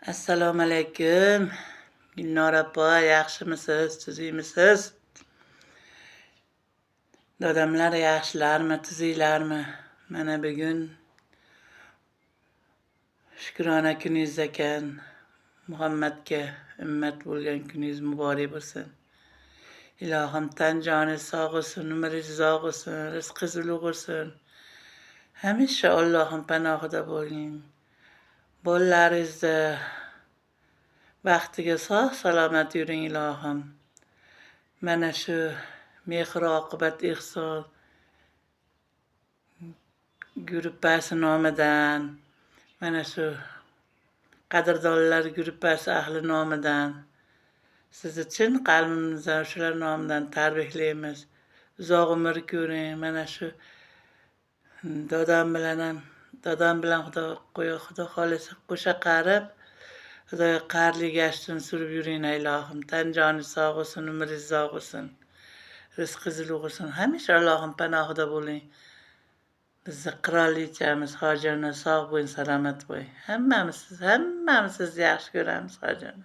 Assalomu alaykum. Gulnora opa, yaxshimisiz? Tuzimisiz? Dadamlar yaxshilarmi, tuzinglarmi? Mana bugun shukrona kuningiz ekan. Muhammadga ummat bo'lgan kuningiz muborak bo'lsin. Ilohim tan joningiz sog' bo'lsin, umringiz uzoq bo'lsin, rizqingiz ulug' bo'lsin. Hamisha Allohning panohida bo'ling. Bolalaringizni vaqtiga sog' salomat yuring ilohim. Mana shu mehr oqibat ihson gruppasi nomidan, mana shu qadrdonlar gruppasi ahli nomidan sizni chin qalbimizdan shular nomidan tabriklaymiz. Uzoq umr ko'ring. Mana shu dadam bilan Xudo xolisa qo'sha qarib, Xudoga qarli gashtini surib yuring ilohim. Tan joningiz sog' bo'lsin, umringiz uzoq bo'lsin, rizqingiz ulug' bo'lsin. Hamisha Allohning panohida bo'ling. Bizni qirolichamiz Hojirona sog' bo'ling, salomat bo'ling. Hammamiz sizni yaxshi ko'ramiz Hojirona.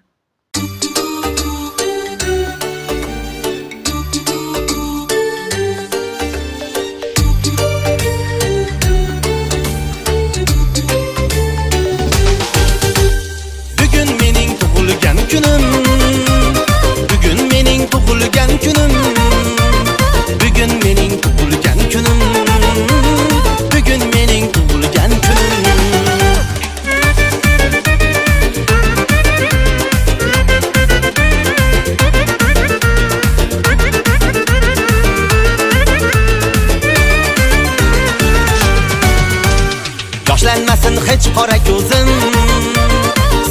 Yoshlanmasin hech qora ko'zim,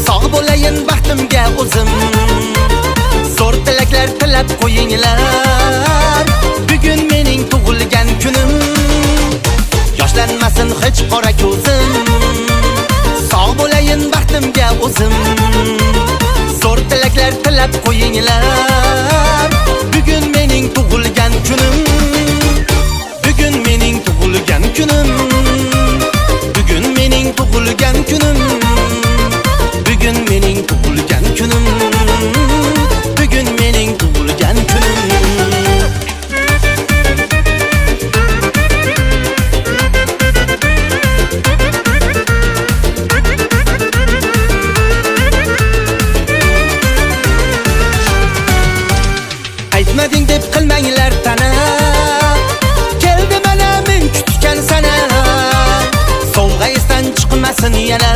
sog' bo'layin baxtimga o'zim. Zo'r tilaklar tilab qo'yinglar, bugun mening tug'ilgan kunim. Yoshlanmasin hech qora ko'zim, sog' bo'layin baxtimga o'zim. Zo'r tilaklar tilab qo'yinglar, bugun mening tug'ilgan kunim. Bugun mening tug'ilgan kunim. Bugun mening tug'ilgan kunim. Bugun mening tug'ilgan kunim. Bugun mening tug'ilgan kunim. Aytmading deb qilmanglar tana, keldi mana men kutgan sana. Sovg'a esdan chiqmasin yana.